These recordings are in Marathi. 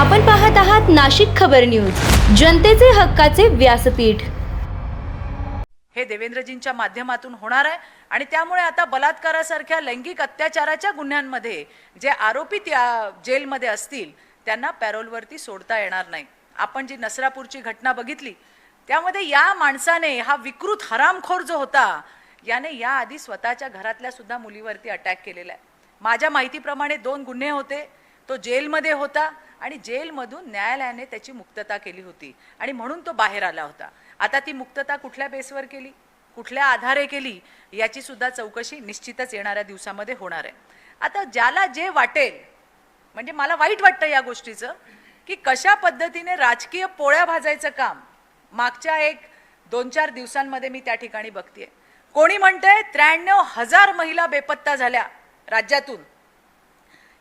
आपण पाहत आहात नाशिक खबर न्यूज, जनतेचे हक्काचे व्यासपीठ। हे देवेंद्रजींच्या माध्यमातून होणार आहे आणि त्यामुळे आता बलात्कारासारख्या लैंगिक अत्याचाराच्या गुन्ह्यांमध्ये जे आरोपी जेलमध्ये असतील त्यांना पॅरोलवरती सोडता येणार नाही। आपण जी नसरापूरची घटना बघितली त्यामध्ये या माणसाने, हा विकृत हरामखोर जो होता, याने याआधी स्वतःच्या घरातल्या सुद्धा मुलीवरती अटॅक केलेला आहे। माझ्या माहितीप्रमाणे 2 गुन्हे होते, तो जेलमध्ये होता आणि जेलमधून न्यायालयाने त्याची मुक्तता केली होती आणि म्हणून तो बाहेर आला होता। आता ती मुक्तता कुठल्या बेसवर केली, कुठल्या आधारे केली, याची सुद्धा चौकशी निश्चितच येणाऱ्या दिवसामध्ये होणार आहे। आता ज्याला जे वाटेल, म्हणजे मला वाईट वाटतं या गोष्टीचं की कशा पद्धतीने राजकीय पोळ्या भाजायचं काम मागच्या 1-2-4 दिवसांमध्ये मी त्या ठिकाणी बघतेय। कोणी म्हणतंय 93,000 महिला बेपत्ता झाल्या राज्यातून।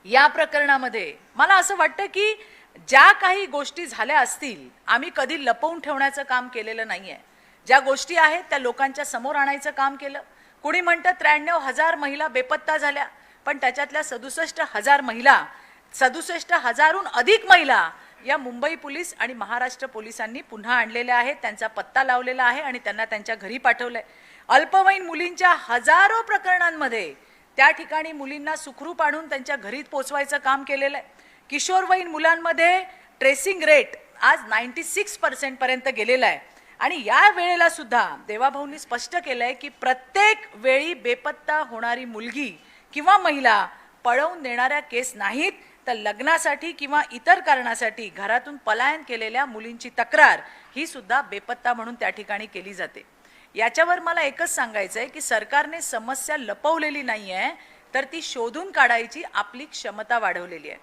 या प्रकरणामध्ये मला असं वाटतं की ज्या काही गोष्टी झाल्या असतील, आम्ही कधी लपवून ठेवण्याचं काम केलेलं नाहीये। ज्या गोष्टी आहेत त्या लोकांच्या समोर आणायचं काम केलं। कोणी म्हणतं 93,000 महिला बेपत्ता झाल्या, पण त्याच्यातल्या 67,000 महिला, 67,000हून अधिक महिला या मुंबई पोलीस आणि महाराष्ट्र पोलिसांनी पुन्हा आणलेल्या आहेत, त्यांचा पत्ता लावलेला आहे आणि त्यांना त्यांच्या घरी पाठवलंय। अल्पवयीन मुलींच्या हजारो प्रकरणांमध्ये त्या ठिकाणी मुलींना सुखरूप आणून त्यांच्या घरी पोहोचवायचं काम केलेलं आहे। किशोरवयीन मुलांमध्ये ट्रेसिंग रेट आज 96% पर्यंत गेलेला आहे आणि या वेळेला सुद्धा देवाभाऊंनी स्पष्ट केलंय की प्रत्येक वेळी बेपत्ता होणारी मुलगी किंवा महिला पळवून नेणाऱ्या केस नाहीत, तर लग्नासाठी किंवा इतर कारणासाठी घरातून पलायन केलेल्या मुलींची तक्रार ही सुद्धा बेपत्ता म्हणून त्या ठिकाणी केली जाते। याच्यावर मला एकच सांगायचं आहे की सरकारने समस्या लपवलेली नाही आहे, तर ती शोधून काढायची आपली क्षमता वाढवलेली आहे।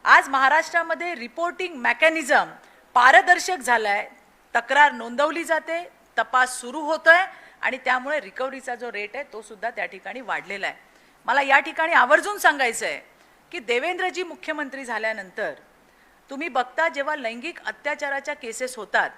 आज महाराष्ट्रामध्ये रिपोर्टिंग मेकॅनिझम पारदर्शक झालाय, तक्रार नोंदवली जाते, तपास सुरू होतोय आणि त्यामुळे रिकव्हरीचा जो रेट आहे तो सुद्धा त्या ठिकाणी वाढलेला आहे। मला या ठिकाणी आवर्जून सांगायचं आहे की देवेंद्रजी मुख्यमंत्री झाल्यानंतर तुम्ही बघता, जेव्हा लैंगिक अत्याचाराच्या केसेस होतात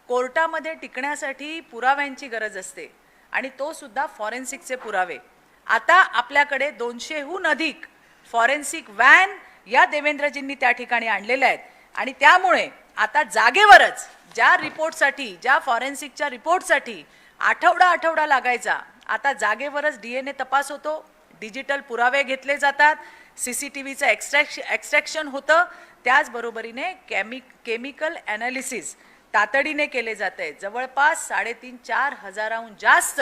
कोर्टामध्ये टिकण्यासाठी पुराव्यांची गरज असते आणि तो सुद्धा फॉरेन्सिकचे पुरावे। आता आपल्याकडे 200हून अधिक फॉरेन्सिक व्हॅन या देवेंद्रजींनी त्या ठिकाणी आणलेल्या आहेत आणि त्यामुळे आता जागेवरच ज्या रिपोर्टसाठी, ज्या फॉरेन्सिकच्या रिपोर्टसाठी आठवडा लागायचा, आता जागेवरच DNA तपास होतो, डिजिटल पुरावे घेतले जातात, CCTVचं एक्स्ट्रॅक्शन होतं, त्याचबरोबरीने केमिकल ॲनालिसिस तातडीने केले जाते। जवळपास 3,500-4 हजाराहून जास्त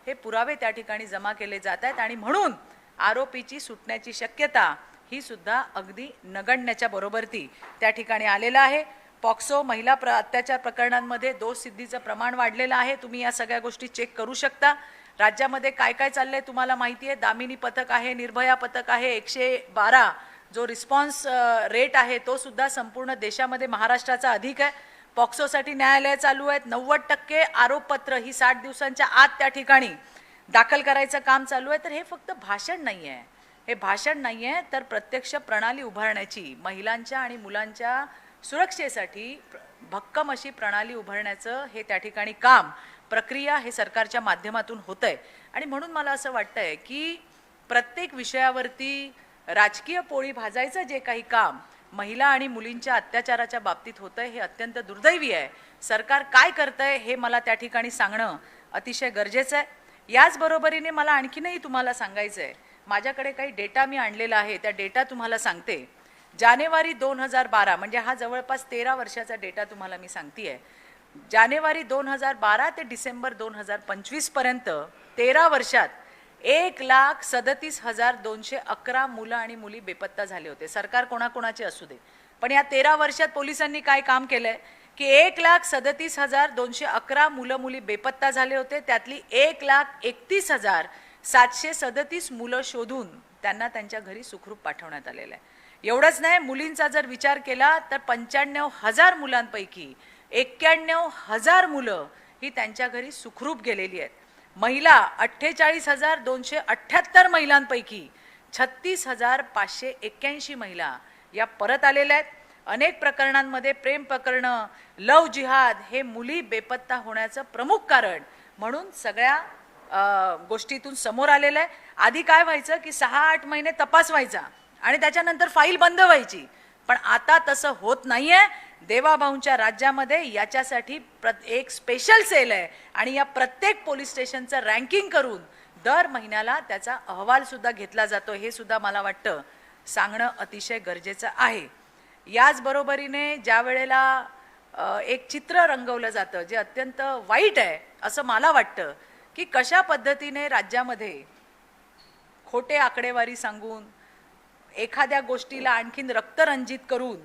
हे पुरावे त्या ठिकाणी जमा केले जात आहेत आणि म्हणून आरोपीची सुटण्याची शक्यता ही सुद्धा अगदी नगण्यच्या बरोबरती त्या ठिकाणी आलेला आहे। पॉक्सो महिला अत्याचार प्रकरणांमध्ये दोष सिद्धीचं प्रमाण वाढलेलं आहे। तुम्ही या सगळ्या गोष्टी चेक करू शकता। राज्यामध्ये काय काय चाललंय तुम्हाला माहिती आहे। दामिनी पथक आहे, निर्भया पथक आहे, 112 जो रिस्पॉन्स रेट आहे तो सुद्धा संपूर्ण देशामध्ये महाराष्ट्राचा अधिक आहे। पॉक्सोसाठी न्यायालय चालू आहेत, 90% आरोपपत्र ही 60 दिवसांच्या आत त्या ठिकाणी दाखल करायचं काम चालू आहे। तर हे फक्त भाषण नाही आहे, हे भाषण नाही आहे, तर प्रत्यक्ष प्रणाली उभारण्याची, महिलांच्या आणि मुलांच्या सुरक्षेसाठी भक्कम अशी प्रणाली उभारण्याचं हे त्या ठिकाणी काम, प्रक्रिया हे सरकारच्या माध्यमातून होतंय आणि म्हणून मला असं वाटतंय की प्रत्येक विषयावरती राजकीय पोळी भाजायचं जे काही काम महिला आणि मुलींच्या अत्याचाराच्या बाबतीत होतंय हे अत्यंत दुर्दैवी आहे। सरकार काय करतंय हे मला त्या ठिकाणी सांगणं अतिशय गरजेचं आहे। याचबरोबरीने मला आणखीनही तुम्हाला सांगायचं आहे, माझ्याकडे काही डेटा मी आणलेला आहे, त्या डेटा तुम्हाला सांगते। जानेवारी 2012 म्हणजे हा जवळपास 13 वर्षाचा डेटा तुम्हाला मी सांगतेय। जानेवारी 2012 ते डिसेंबर 2025 पर्यंत 13 वर्षात 1,37,211 मुलं आणि मुली बेपत्ता झाले होते। सरकार कोणाकोणाचे असू दे, पण या 13 वर्षात पोलिसांनी काय काम केलंय की 1,37,211 मुलं मुली बेपत्ता झाले होते। त्यातली 1,31,737 मुलं शोधून त्यांना त्यांच्या घरी सुखरूप पाठवण्यात आलेलं आहे। एवढंच नाही, मुलींचा जर विचार केला तर 95,000 मुलांपैकी 91,000 मुलं ही त्यांच्या घरी सुखरूप गेलेली आहेत। महिला 48,278 महिलांपैकी 36,581 महिला या परत आलेल्या आहेत। अनेक प्रकरणांमध्ये प्रेम प्रकरण, लव जिहाद हे मुली बेपत्ता होण्याचं प्रमुख कारण म्हणून सगळ्या गोष्टीतून समोर आलेलं आहे। आधी काय व्हायचं की 6-8 महिने तपास व्हायचा आणि त्याच्यानंतर फाईल बंद व्हायची, पण आता तसं होत नाहीये. देवाभाऊंच्या राज्यामध्ये याच्यासाठी एक स्पेशल सेल आहे आणि या प्रत्येक पोलीस स्टेशनचं रँकिंग करून दर महिन्याला त्याचा अहवाल सुद्धा घेतला जातो. हे सुद्धा मला वाटतं सांगणं अतिशय गरजेचं आहे. याच बरोबरीने ज्या वेळेला एक चित्र रंगवलं जातं जे अत्यंत वाईट आहे असं मला वाटतं की कशा पद्धतीने राज्यामध्ये खोटे आकडेवारी सांगून एखाद्या गोष्टीला आणखीन रक्तरंजित करून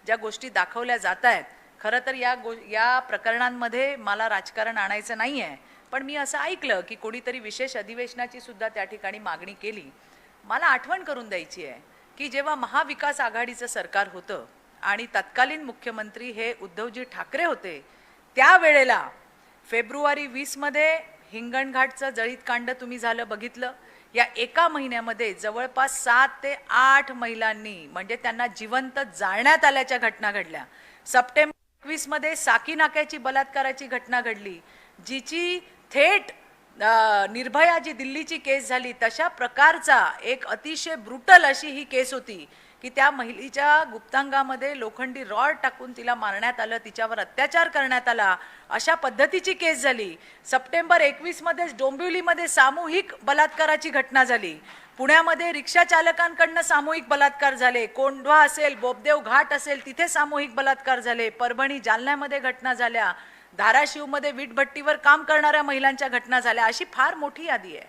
ज्या गोष्टी दाखवल्या जात आहेत. खरं तर या प्रकरणांमध्ये मला राजकारण आणायचं नाही आहे, पण मी असं ऐकलं की कोणीतरी विशेष अधिवेशनाची सुद्धा त्या ठिकाणी मागणी केली. मला आठवण करून द्यायची आहे की जेव्हा महाविकास आघाडीचं सरकार होतं आणि तत्कालीन मुख्यमंत्री हे उद्धवजी ठाकरे होते, त्यावेळेला फेब्रुवारी 20 मध्ये हिंगणघाटचं जळीत कांड तुम्ही झालं बघितलं. या एका महिन्यामध्ये जवळपास 7 ते 8 महिलांनी म्हणजे त्यांना जिवंत जाळण्यात आल्याच्या घटना घडल्या. सप्टेंबर 21 मध्ये साकी नाक्याची बलात्काराची घटना घडली, जिची थेट निर्भया जी दिल्लीची केस झाली तशा प्रकारचा एक अतिशय ब्रुटल अशी ही केस होती की त्या महिलेच्या गुप्तांगामध्ये लोखंडी रॉड टाकून तिला मारण्यात आलं, तिच्यावर अत्याचार करण्यात आला, अशा पद्धतीची केस झाली. सप्टेंबर 21 मध्ये डोंबिवलीमध्ये सामूहिक बलात्काराची घटना झाली. पुण्यामध्ये रिक्षा चालकांकडनं सामूहिक बलात्कार झाले. कोंढवा असेल, बोबदेव घाट असेल, तिथे सामूहिक बलात्कार झाले. परभणी जालन्यामध्ये घटना झाल्या. धाराशिवमध्ये वीटभट्टीवर काम करणाऱ्या महिलांच्या घटना झाल्या. अशी फार मोठी यादी आहे,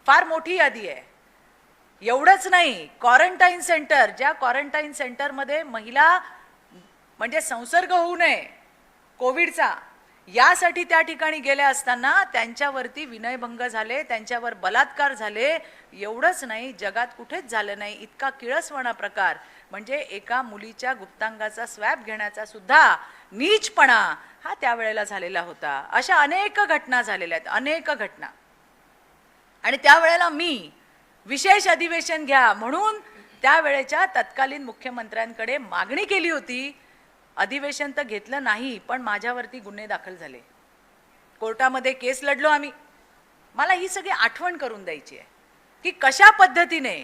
फार मोठी यादी आहे. एवढंच नाही, क्वारंटाईन सेंटर, ज्या क्वारंटाईन सेंटरमध्ये महिला म्हणजे संसर्ग होऊ नये कोविडचा यासाठी त्या ठिकाणी गेल्या असताना त्यांच्यावरती विनयभंग झाले, त्यांच्यावर बलात्कार झाले. एवढंच नाही, जगात कुठेच झालं नाही इतका किळसवाणा प्रकार म्हणजे एका मुलीच्या गुप्तांगाचा स्वॅब घेण्याचा सुद्धा नीचपणा हा त्यावेळेला झालेला होता. अशा अनेक घटना झालेल्या आहेत, अनेक घटना. आणि त्यावेळेला मी विशेष अधिवेशन घ्या म्हणून त्यावेळेच्या तत्कालीन मुख्यमंत्र्यांकडे मागणी केली होती. अधिवेशन तर घेतलं नाही, पण माझ्यावरती गुन्हे दाखल झाले, कोर्टामध्ये केस लढलो आम्ही. मला ही सगळी आठवण करून द्यायची आहे की कशा पद्धतीने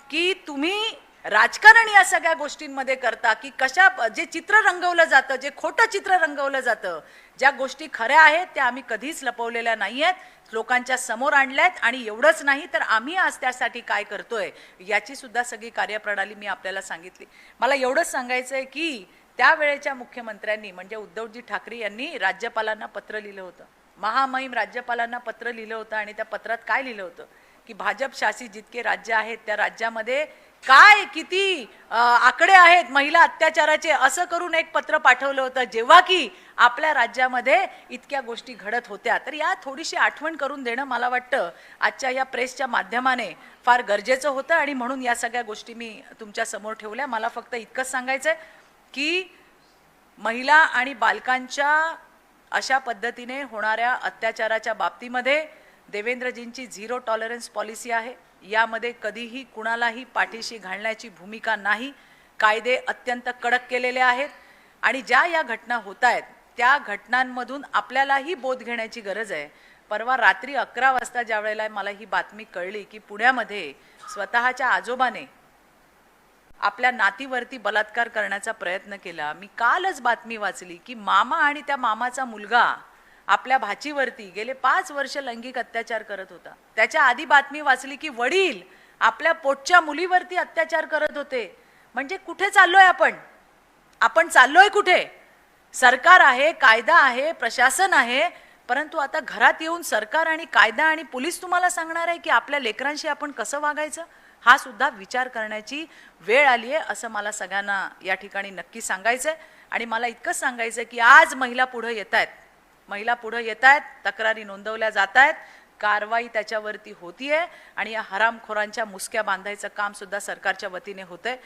की तुम्ही राजकारण या सगळ्या गोष्टींमध्ये करता, की कशा जे चित्र रंगवलं जातं, जे खोटं चित्र रंगवलं जातं, ज्या गोष्टी खऱ्या आहेत त्या आम्ही कधीच लपवलेल्या नाही आहेत, लोकांच्या समोर आणल्यात. आणि एवढंच नाही तर आम्ही आज त्यासाठी काय करतोय याची सुद्धा सगळी कार्यप्रणाली मी आपल्याला सांगितली. मला एवढंच सांगायचं आहे की त्यावेळेच्या मुख्यमंत्र्यांनी म्हणजे उद्धवजी ठाकरे यांनी राज्यपालांना पत्र लिहिलं होतं, महामहिम राज्यपालांना पत्र लिहिलं होतं. आणि त्या पत्रात काय लिहिलं होतं की भाजप शासित जितके राज्य आहेत त्या राज्यामध्ये काय किती आकडे आहेत महिला अत्याचाराचे, असं करून एक पत्र पाठवलं होतं जेव्हा की आपल्या राज्यामध्ये इतक्या गोष्टी घडत होत्या. तर या थोडीशी आठवण करून देणं मला वाटतं आजच्या या प्रेसच्या माध्यमाने फार गरजेचं होतं आणि म्हणून या सगळ्या गोष्टी मी तुमच्या समोर ठेवल्या. मला फक्त इतकंच सांगायचं आहे की महिला आणि बालकांच्या अशा पद्धतीने होणाऱ्या अत्याचाराच्या बाबतीमध्ये देवेंद्रजींची झिरो टॉलरन्स पॉलिसी आहे. यामध्ये कधीही कुणालाही पाठीशी घालण्याची भूमिका नाही. कायदे अत्यंत कडक केलेले आहेत आणि ज्या या घटना होत आहेत त्या घटनांमधून आपल्यालाही बोध घेण्याची गरज आहे. परवा रात्री 11 वाजता ज्या वेळेला मला ही बातमी कळली की पुण्यामध्ये स्वतःच्या आजोबाने आपल्या नातीवरती बलात्कार करण्याचा प्रयत्न केला, मी कालच बातमी वाचली की मामा आणि त्या मामाचा मुलगा आपल्या भाचीवरती गेले 5 वर्ष लैंगिक अत्याचार करत होता. त्याच्या आधी बातमी वाचली की वडील आपल्या पोटच्या मुलीवरती अत्याचार करत होते. म्हणजे कुठे चाललोय आपण? आपण चाललोय कुठे? सरकार आहे, कायदा आहे, प्रशासन आहे, परंतु आता घरात येऊन सरकार आणि कायदा आणि पोलीस तुम्हाला सांगणार आहे की आपल्या लेकरांशी आपण कसं वागायचं. हा सुद्धा विचार करण्याची वेळ आली आहे असं मला सगळ्यांना या ठिकाणी नक्की सांगायचं आहे. आणि मला इतकंच सांगायचं आहे की आज महिला पुढे येत आहेत, महिला पुढे येत आहेत, तक्रारी नोंदवल्या जात आहेत, कारवाई त्याच्यावरती होतीये आणि या हरामखोरांच्या मुसक्या बांधायचं काम सुद्धा सरकारच्या वतीने होतंय.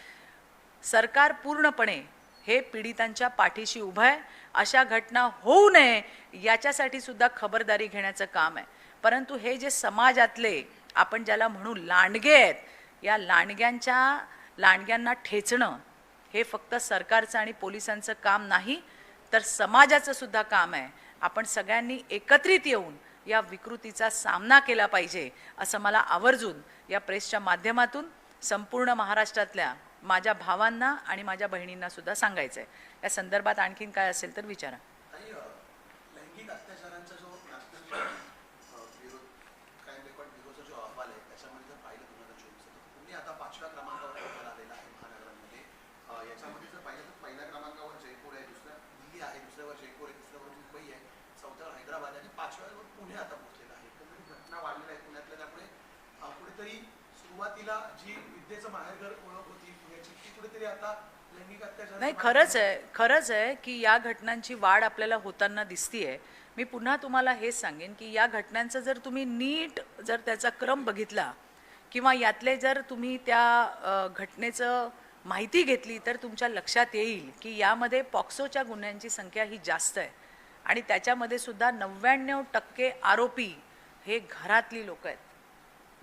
सरकार पूर्णपणे हे पीडितांच्या पाठीशी उभं आहे. अशा घटना होऊ नये याच्यासाठी सुद्धा खबरदारी घेण्याचं काम आहे. परंतु हे जे समाजातले आपण ज्याला म्हणू लांडगे आहेत, या लांडग्यांना ठेचणं हे फक्त सरकारचं आणि पोलिसांचं काम नाही तर समाजाचं सुद्धा काम आहे. आपण सगळ्यांनी एकत्रित येऊन या विकृतीचा सामना केला पाहिजे असं मला आवर्जून या प्रेसच्या माध्यमातून संपूर्ण महाराष्ट्रातल्या माझ्या भावांना आणि माझ्या बहिणींना सुद्धा सांगायचं आहे. या संदर्भात आणखीन काय असेल तर विचारा. आणि लैंगिक अत्याचारांचा जो नॅशनल ब्युरो क्राईम रेकॉर्ड ब्युरोचा जो अहवाल आहे त्याच्यामध्ये जर पाहिलं 2024 तुम्ही आता 5व्या क्रमांकावर अहवाल आलेला आहे महानगरामध्ये. याच्यामध्ये जर पाहिलं तर पहिल्या क्रमांकावर जयपूर आहे, दुसऱ्या दिल्ली आहे, दुसऱ्यावर जयपूर आहे, तिसऱ्यावर मुंबई आहे, चौथ्यावर हैदराबाद आहे आणि 5व्यावर पुणे आता पोहोचलेला आहे. एकंदरीत घटना वाढलेल्या आहेत पुण्यातल्या. त्यामुळे कुठेतरी सुरुवातीला जी विद्येचं माहेरघर ओळख होती पुण्याची ती कुठेतरी आता लैंगिक अत्याचार नाही, खरंच आहे की या घटनांची वाढ आपल्याला होताना दिसतीये. मी पुन्हा तुम्हाला हेच सांगेन की या घटनांचा जर तुम्ही नीट जर त्याचा क्रम बघितला किंवा यातले जर तुम्ही त्या घटनेचं माहिती घेतली तर तुमच्या लक्षात येईल की यामध्ये पॉक्सोच्या गुन्ह्यांची संख्या ही जास्त आहे आणि त्याच्यामध्ये सुद्धा 99% आरोपी हे घरातली लोक आहेत.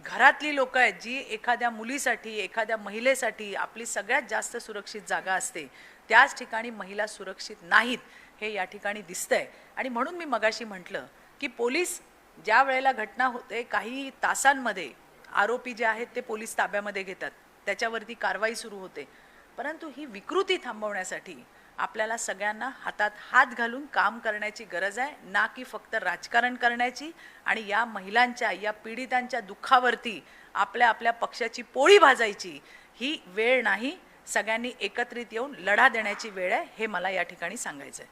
घरातली लोक आहेत जी एखाद्या मुलीसाठी, एखाद्या महिलेसाठी आपली सगळ्यात जास्त सुरक्षित जागा असते, त्याच ठिकाणी महिला सुरक्षित नाहीत हे या ठिकाणी दिसतंय. आणि म्हणून मी मगाशी म्हटलं की पोलीस ज्या वेळेला घटना होते काही तासांमध्ये आरोपी जे आहेत ते पोलीस ताब्यामध्ये घेतात, त्याच्यावरती कारवाई सुरू होते. परंतु ही विकृती थांबवण्यासाठी आपल्याला सगळ्यांना हातात हात घालून काम करण्याची गरज आहे, ना की फक्त राजकारण करण्याची. आणि या महिलांच्या, या पीडितांच्या दुःखावरती आपल्या पक्षाची पोळी भाजायची ही वेळ नाही. सगळ्यांनी एकत्रित येऊन लढा देण्याची वेळ आहे, हे मला या ठिकाणी सांगायचं आहे.